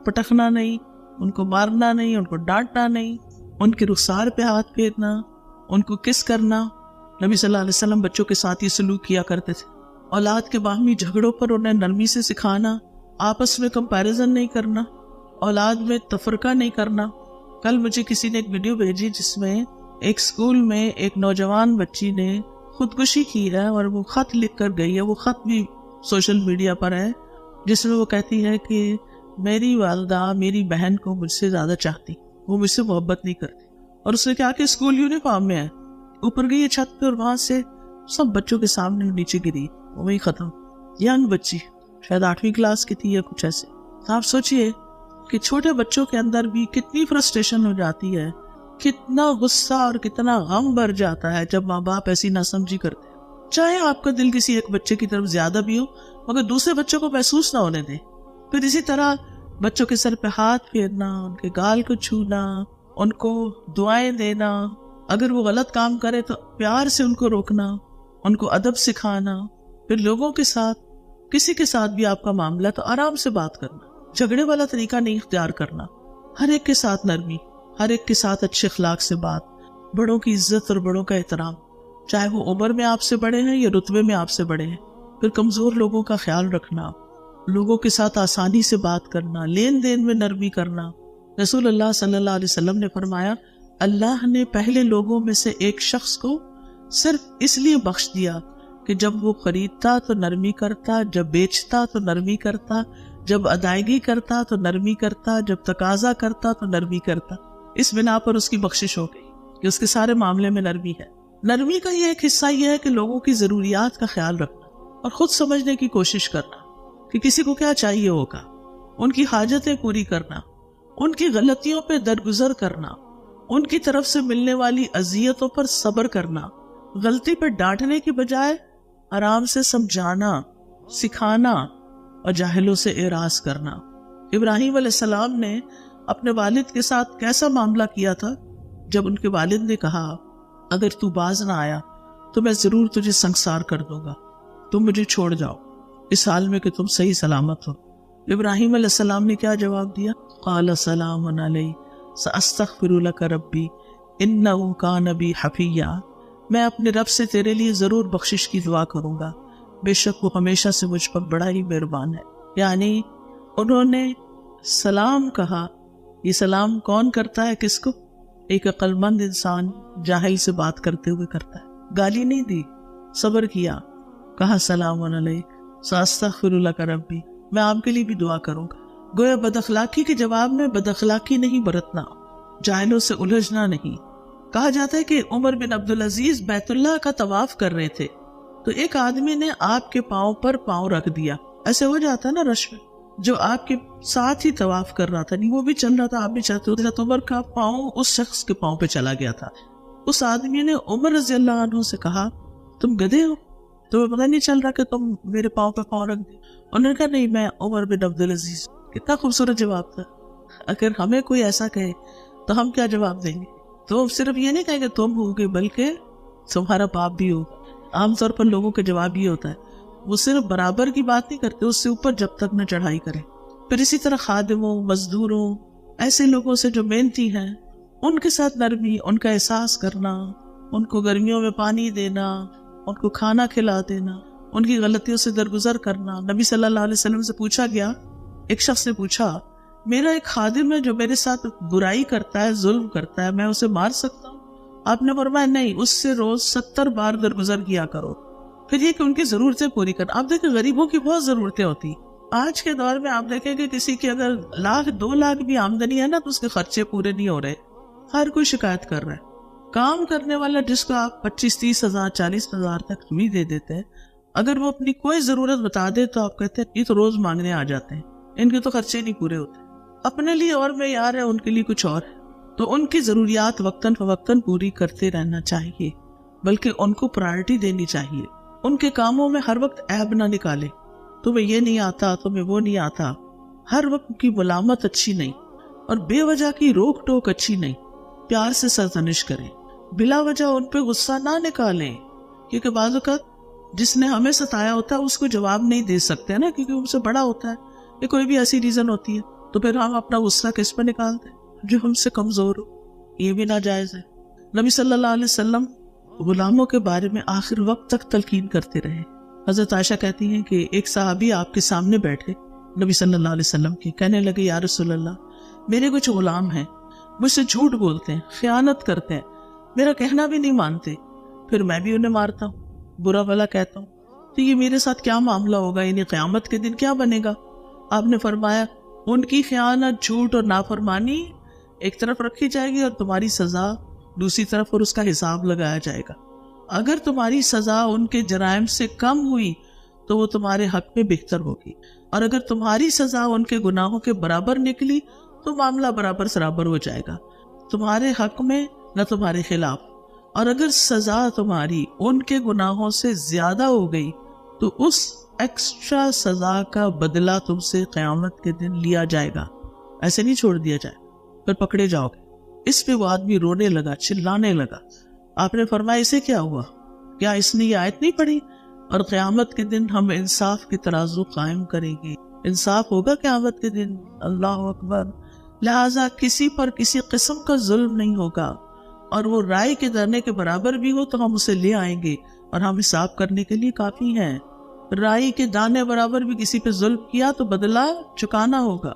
پٹکنا نہیں، ان کو مارنا نہیں، ان کو ڈانٹنا نہیں، ان کے رخسار پہ ہاتھ پھیرنا، ان کو کس کرنا۔ نبی صلی اللہ علیہ وسلم بچوں کے ساتھ یہ سلوک کیا کرتے تھے۔ اولاد کے باہمی جھگڑوں پر انہیں نرمی سے سکھانا، آپس میں کمپیریزن نہیں کرنا، اولاد میں تفرقہ نہیں کرنا، کل مجھے کسی نے ایک ویڈیو بھیجی جس میں ایک اسکول میں ایک نوجوان بچی نے خودکشی کی ہے اور وہ خط لکھ کر گئی ہے. وہ خط بھی سوشل میڈیا پر ہے جس میں وہ کہتی ہے کہ میری والدہ میری بہن کو مجھ سے زیادہ چاہتی, وہ مجھ سے محبت نہیں کرتی. اور اس نے کہا کہ اسکول یونیفارم میں ہے, اوپر گئی چھت پہ اور وہاں سے سب بچوں کے سامنے نیچے گری, وہی ختم. ینگ بچی, شاید 8ویں کلاس کی تھی یا کچھ ایسے. آپ سوچئے کہ چھوٹے بچوں کے اندر بھی کتنی فرسٹریشن ہو جاتی ہے, کتنا غصہ اور کتنا غم بھر جاتا ہے جب ماں باپ ایسی ناسمجھی کرتے ہیں. چاہے آپ کا دل کسی ایک بچے کی طرف زیادہ بھی ہو مگر دوسرے بچوں کو محسوس نہ ہونے دیں. پھر اسی طرح بچوں کے سر پہ ہاتھ پھیرنا, ان کے گال کو چھونا, ان کو دعائیں دینا, اگر وہ غلط کام کرے تو پیار سے ان کو روکنا, ان کو ادب سکھانا. پھر لوگوں کے ساتھ کسی کے ساتھ بھی آپ کا معاملہ تو آرام سے بات کرنا, جھگڑے والا طریقہ نہیں اختیار کرنا. ہر ایک کے ساتھ نرمی, ہر ایک کے ساتھ اچھے اخلاق سے بات, بڑوں کی عزت اور بڑوں کا احترام, چاہے وہ عمر میں آپ سے بڑے ہیں یا رتبے میں آپ سے بڑے ہیں. پھر کمزور لوگوں کا خیال رکھنا, لوگوں کے ساتھ آسانی سے بات کرنا, لین دین میں نرمی کرنا. رسول اللہ صلی اللہ علیہ وسلم نے فرمایا, اللہ نے پہلے لوگوں میں سے ایک شخص کو صرف اس لیے بخش دیا کہ جب وہ خریدتا تو نرمی کرتا, جب بیچتا تو نرمی کرتا, جب ادائیگی کرتا تو نرمی کرتا, جب تقاضا کرتا تو نرمی کرتا. اس بنا پر اس کی بخشش ہو گئی کہ اس کے سارے معاملے میں نرمی ہے. نرمی کا یہ ایک حصہ یہ ہے کہ لوگوں کی ضروریات کا خیال رکھنا اور خود سمجھنے کی کوشش کرنا کہ کسی کو کیا چاہیے ہوگا, ان کی حاجتیں پوری کرنا, ان کی غلطیوں پہ درگزر کرنا, ان کی طرف سے ملنے والی اذیتوں پر صبر کرنا, غلطی پہ ڈانٹنے کی بجائے آرام سے سمجھانا, سکھانا اور جاہلوں سے اعراض کرنا. ابراہیم علیہ السلام نے اپنے والد کے ساتھ کیسا معاملہ کیا تھا جب ان کے والد نے کہا, اگر تو باز نہ آیا تو میں ضرور تجھے سنگسار کر دوں گا, تم مجھے چھوڑ جاؤ اس حال میں کہ تم صحیح سلامت ہو. ابراہیم علیہ السلام نے کیا جواب دیا؟ قال سلام علی ساستغفر لک ربی انہ کان بی حفیا, میں اپنے رب سے تیرے لیے ضرور بخشش کی دعا کروں گا, بے شک وہ ہمیشہ سے مجھ پر بڑا ہی مہربان ہے. یعنی انہوں نے سلام کہا. یہ سلام کون کرتا ہے کس کو؟ ایک عقل مند انسان جاہل سے بات کرتے ہوئے کرتا ہے. گالی نہیں دی, صبر کیا, کہا سلام علیک ساستغفر لک ربی, میں آپ کے لیے بھی دعا کروں گا. گویا بد اخلاقی کے جواب میں بد اخلاقی نہیں برتنا, جاہلوں سے الجھنا نہیں. کہا جاتا ہے کہ عمر بن عبدالعزیز بیت اللہ کا طواف کر رہے تھے تو ایک آدمی نے آپ کے پاؤں پر پاؤں رکھ دیا. ایسے ہو جاتا ہے نا رش میں, جو آپ کے ساتھ ہی طواف کر رہا تھا, نہیں وہ بھی چل رہا تھا, آپ بھی چلتے ہوتے, عمر کا پاؤں اس شخص کے پاؤں پہ چلا گیا تھا. اس آدمی نے عمر رضی اللہ عنہ سے کہا, تم گدھے ہو, تمہیں پتہ نہیں چل رہا کہ تم میرے پاؤں پہ پاؤں رکھ دیں؟ انہوں نے کہا نہیں, میں عمر بن عبدالعزیز. کتنا خوبصورت جواب تھا. اگر ہمیں کوئی ایسا کہے تو ہم کیا جواب دیں گے؟ تو صرف یہ نہیں کہیں کہ تم ہو گے بلکہ تمہارا باپ بھی ہو. عام طور پر لوگوں کا جواب یہ ہوتا ہے, وہ صرف برابر کی بات نہیں کرتے, اس سے اوپر جب تک نہ چڑھائی کریں. پھر اسی طرح خادموں, مزدوروں, ایسے لوگوں سے جو محنتی ہیں, ان کے ساتھ نرمی, ان کا احساس کرنا, ان کو گرمیوں میں پانی دینا, ان کو کھانا کھلا دینا, ان کی غلطیوں سے درگزر کرنا. نبی صلی اللہ علیہ وسلم سے پوچھا گیا, ایک شخص نے پوچھا, میرا ایک خادم ہے جو میرے ساتھ برائی کرتا ہے, ظلم کرتا ہے, میں اسے مار سکتا ہوں؟ آپ نے فرمایا نہیں, اس سے روز 70 بار درگزر کیا کرو. پھر یہ کہ ان کی ضرورتیں پوری کرنا. آپ دیکھیں غریبوں کی بہت ضرورتیں ہوتی. آج کے دور میں آپ دیکھیں کہ کسی کی اگر 1 لاکھ 2 لاکھ بھی آمدنی ہے نا تو اس کے خرچے پورے نہیں ہو رہے. ہر کوئی شکایت کر رہا ہے. کام کرنے والا جس کو آپ 25-30 ہزار 40 ہزار تک بھی دے دیتے ہیں, اگر وہ اپنی کوئی ضرورت بتا دے تو آپ کہتے ہیں یہ تو روز مانگنے آ جاتے ہیں, ان کے تو خرچے نہیں پورے ہوتے. اپنے لیے اور معیار ہے, ان کے لیے کچھ اور ہے. تو ان کی ضروریات وقتاً فوقتاً پوری کرتے رہنا چاہیے, بلکہ ان کو پرائرٹی دینی چاہیے. ان کے کاموں میں ہر وقت عیب نہ نکالے, تمہیں یہ نہیں آتا, تمہیں وہ نہیں آتا. ہر وقت کی ملامت اچھی نہیں اور بے وجہ کی روک ٹوک اچھی نہیں. پیار سے سرزنش کریں, بلا وجہ ان پہ غصہ نہ نکالیں, کیونکہ بعض اوقات جس نے ہمیں ستایا ہوتا ہے اس کو جواب نہیں دے سکتے نا, کیونکہ ان سے بڑا ہوتا ہے, یا کوئی بھی ایسی ریزن ہوتی ہے, تو پھر ہم اپنا غصہ کس پہ نکالتے ہیں؟ جو ہم سے کمزور ہو. یہ بھی ناجائز ہے. نبی صلی اللہ علیہ وسلم غلاموں کے بارے میں آخر وقت تک تلقین کرتے رہے. حضرت عائشہ کہتی ہیں کہ ایک صحابی آپ کے سامنے بیٹھے نبی صلی اللہ علیہ وسلم کے, کہنے لگے یا رسول اللہ, میرے کچھ غلام ہیں, مجھ سے جھوٹ بولتے ہیں، خیانت کرتے ہیں، میرا کہنا بھی نہیں مانتے، پھر میں بھی انہیں مارتا ہوں، برا بھلا کہتا ہوں، تو یہ میرے ساتھ کیا معاملہ ہوگا، یعنی قیامت کے دن کیا بنے گا؟ آپ نے فرمایا ان کی خیانت، جھوٹ اور نافرمانی ایک طرف رکھی جائے گی اور تمہاری سزا دوسری طرف، اور اس کا حساب لگایا جائے گا۔ اگر تمہاری سزا ان کے جرائم سے کم ہوئی تو وہ تمہارے حق میں بہتر ہوگی، اور اگر تمہاری سزا ان کے گناہوں کے برابر نکلی تو معاملہ برابر سرابر ہو جائے گا، تمہارے حق میں نہ تمہارے خلاف۔ اور اگر سزا تمہاری ان کے گناہوں سے زیادہ ہو گئی تو اس ایکسٹرا سزا کا بدلہ تم سے قیامت کے دن لیا جائے گا، ایسے نہیں چھوڑ دیا جائے، پھر پکڑے جاؤ گے۔ اس پہ وہ آدمی رونے لگا، چلانے لگا۔ آپ نے فرمایا اسے کیا ہوا؟ کیا اس نے یہ آیت نہیں پڑھی؟ اور قیامت کے دن ہم انصاف کی ترازو قائم کریں گے، انصاف ہوگا قیامت کے دن، اللہ اکبر۔ لہٰذا کسی پر کسی قسم کا ظلم نہیں ہوگا، اور وہ رائے کے دانے کے برابر بھی ہو تو ہم اسے لے آئیں گے، اور ہم حساب کرنے کے لیے کافی ہیں۔ رائے کے دانے برابر بھی کسی پہ ظلم کیا تو بدلہ چکانا ہوگا،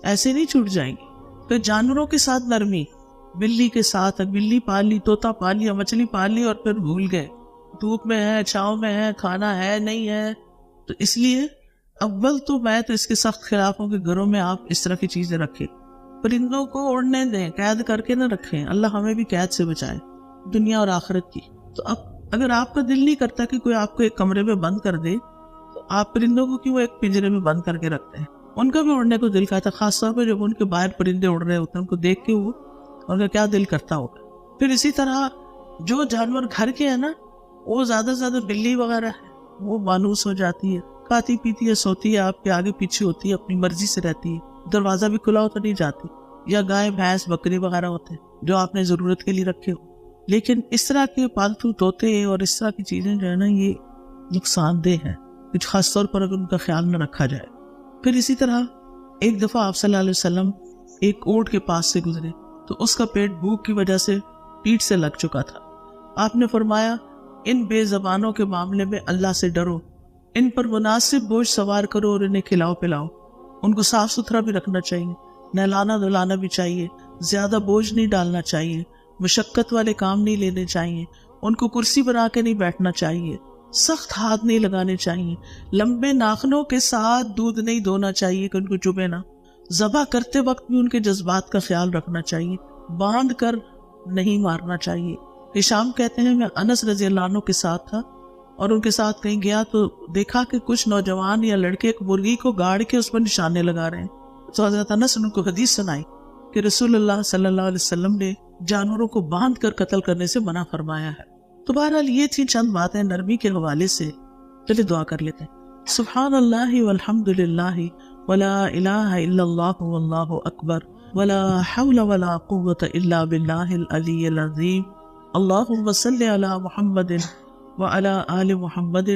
ایسے نہیں چھوٹ جائیں گے۔ پھر جانوروں کے ساتھ نرمی، بلی کے ساتھ، بلی پال لی، طوطا پال لیا، مچھلی پال لی اور پھر بھول گئے، دھوپ میں ہے، چھاؤں میں ہے، کھانا ہے نہیں ہے، تو اس لیے اول تو میں تو اس کے سخت خلاف ہوں کہ گھروں میں آپ اس طرح کی چیزیں رکھیں، پرندوں کو اڑنے دیں، قید کر کے نہ رکھیں، اللہ ہمیں بھی قید سے بچائے دنیا اور آخرت کی۔ تو اب اگر آپ کا دل نہیں کرتا کہ کوئی آپ کو ایک کمرے میں بند کر دے تو آپ پرندوں کو کیوں ایک پنجرے میں بند کر کے رکھتے ہیں؟ ان کا بھی اڑنے کو دل کرتا، خاص طور پہ جب ان کے باہر پرندے اڑ رہے ہوتے ہیں، ان کو دیکھ کے وہ ان کا کیا دل کرتا ہوگا۔ پھر اسی طرح جو جانور گھر کے ہیں نا، وہ زیادہ سے زیادہ بلی وغیرہ ہے، وہ مانوس ہو جاتی ہے، کھاتی پیتی ہے، سوتی ہے، آپ کے آگے پیچھے ہوتی ہے، اپنی مرضی سے رہتی ہے، دروازہ بھی کھلا ہو تو نہیں جاتی، یا گائے بھینس بکری وغیرہ ہوتے ہیں جو آپ نے ضرورت کے لیے رکھے ہو۔ لیکن اس طرح کے پالتو طوطے اور اس طرح کی چیزیں جو ہے نا، یہ نقصان دہ ہیں، کچھ خاص طور پر اگر ان کا خیال نہ رکھا جائے۔ پھر اسی طرح ایک دفعہ آپ صلی اللہ علیہ وسلم ایک اونٹ کے پاس سے گزرے تو اس کا پیٹ بھوک کی وجہ سے پیٹ سے لگ چکا تھا۔ آپ نے فرمایا ان بے زبانوں کے معاملے میں اللہ سے ڈرو، ان پر مناسب بوجھ سوار کرو اور انہیں کھلاؤ پلاؤ، ان کو صاف ستھرا بھی رکھنا چاہیے، نہلانا دھلانا بھی چاہیے، زیادہ بوجھ نہیں ڈالنا چاہیے، مشقت والے کام نہیں لینے چاہیے، ان کو کرسی بنا کے نہیں بیٹھنا چاہیے، سخت ہاتھ نہیں لگانے چاہیے، لمبے ناخنوں کے ساتھ دودھ نہیں دھونا چاہیے کہ ان کو چبھے نہ، ذبح کرتے وقت بھی ان کے جذبات کا خیال رکھنا چاہیے، باندھ کر نہیں مارنا چاہیے۔ ہشام کہتے ہیں میں انس رضی اللہ عنہ کے ساتھ تھا اور ان کے ساتھ کہیں گیا تو دیکھا کہ کچھ نوجوان یا لڑکے ایک مرغی کو گاڑ کے اس پر نشانے لگا رہے ہیں، تو حضرت انس نے ان کو حدیث سنائی کہ رسول اللہ صلی اللہ علیہ وسلم نے جانوروں کو باندھ کر قتل کرنے سے منع فرمایا ہے۔ تو بہرحال یہ تھی چند باتیں نرمی کے حوالے سے۔ چلے دعا کر لیتے ہیں۔ سبحان اللہ والحمد للہ ولا الہ الا اللہ واللہ اکبر ولا حول ولا قوة الا باللہ العلی العظیم۔ اللہم صل علی محمد وعلی آل محمد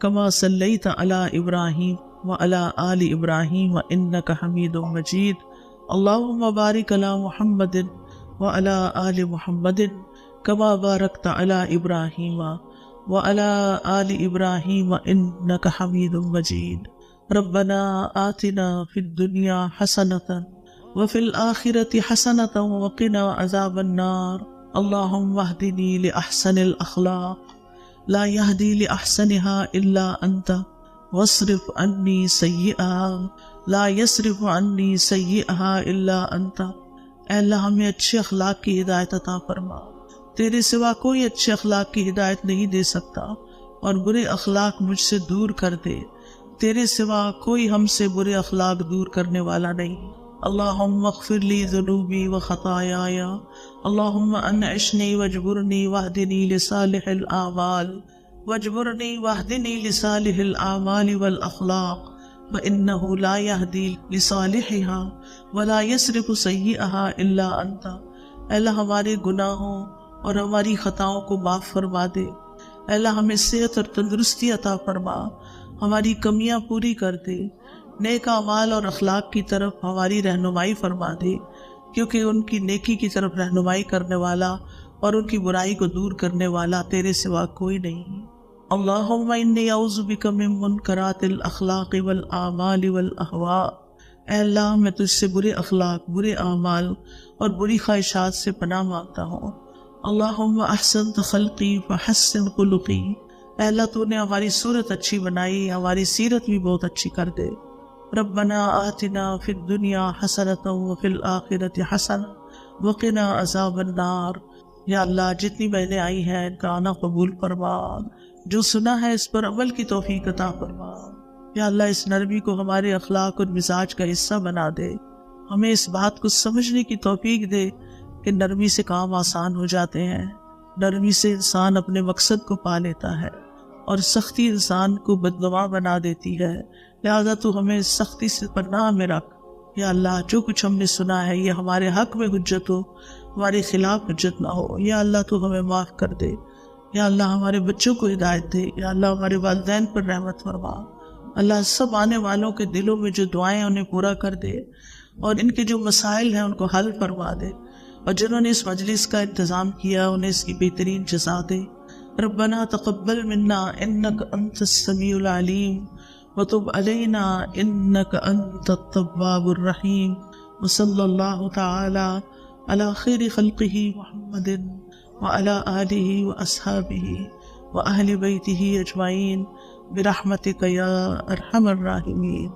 کما صلیت علی ابراہیم وعلی آل ابراہیم انک حمید مجید۔ اللہم بارک علی محمد وعلی آل محمد کما بارکت علی ابراہیم وعلی آل ابراہیم انک حمید مجید۔ ربنا آتنا فی الدنیا حسنۃ وفی الآخرۃ حسنۃ وقنا عذاب النار۔ اللہم اہدنی لأحسن الاخلاق لا یہدی لأحسنها الا انت واصرف عنی سیئها لا یصرف عنی سیئها الا انت۔ اے اللہ ہمیں اچھے اخلاق کی ہدایت عطا فرما، تیرے سوا کوئی اچھے اخلاق کی ہدایت نہیں دے سکتا، اور برے اخلاق مجھ سے دور کر دے، تیرے سوا کوئی ہم سے برے اخلاق دور کرنے والا نہیں۔ اللہم اغفر لی ذنوبی و خطایایا، اللہم انعشنی واجبرنی واہدنی لصالح الاعمال واجبرنی واہدنی لصالح الاعمال والاخلاق وانہ لا یہدی لصالحها ولا یصرف سیئها الا انت۔ اے اللہ ہمارے گناہوں اور ہماری خطاؤں کو معاف فرما دے، اے اللہ ہمیں صحت اور تندرستی عطا فرما، ہماری کمیاں پوری کر دے، نیک اعمال اور اخلاق کی طرف ہماری رہنمائی فرما دے، کیونکہ ان کی نیکی کی طرف رہنمائی کرنے والا اور ان کی برائی کو دور کرنے والا تیرے سوا کوئی نہیں۔ اللہم انی اعوذ بک من منکرات الاخلاق والاعمال والاہواء۔ اے اللہ میں تجھ سے برے اخلاق، برے اعمال اور بری خواہشات سے پناہ مانگتا ہوں۔ اللہم احسنت خلقی فحسن خلقی، اے اللہ تو نے ہماری صورت اچھی بنائی، ہماری سیرت بھی بہت اچھی کر دے۔ ربنا آتنا فی الدنیا حسنۃ وفی الآخرۃ حسنۃ وقنا عذاب النار۔ یا اللہ جتنی بہنیں آئی ہیں ان کا آنا قبول فرما، جو سنا ہے اس پر عمل کی توفیق عطا فرما۔ یا اللہ اس نرمی کو ہمارے اخلاق اور مزاج کا حصہ بنا دے، ہمیں اس بات کو سمجھنے کی توفیق دے کہ نرمی سے کام آسان ہو جاتے ہیں، نرمی سے انسان اپنے مقصد کو پا لیتا ہے، اور سختی انسان کو بدگواں بنا دیتی ہے۔ لہذا تو ہمیں سختی سے پناہ میں رکھ۔ یا اللہ جو کچھ ہم نے سنا ہے یہ ہمارے حق میں حجت ہو، ہمارے خلاف حجت نہ ہو۔ یا اللہ تو ہمیں معاف کر دے۔ یا اللہ ہمارے بچوں کو ہدایت دے۔ یا اللہ ہمارے والدین پر رحمت فرما۔ اللہ سب آنے والوں کے دلوں میں جو دعائیں انہیں پورا کر دے، اور ان کے جو مسائل ہیں ان کو حل فرما دے، اور جنہوں نے اس مجلس کا انتظام کیا انہیں اس کی بہترین جزا دے۔ ربنا تقبل منا انک انت السمیع العلیم وتب علینا انک انت التواب الرحیم، وصلی اللہ تعالی علی خیر خلقہ محمد وعلی آلہ واصحابہ واہل بیتہ اجمعین برحمتک یا ارحم الراحمین۔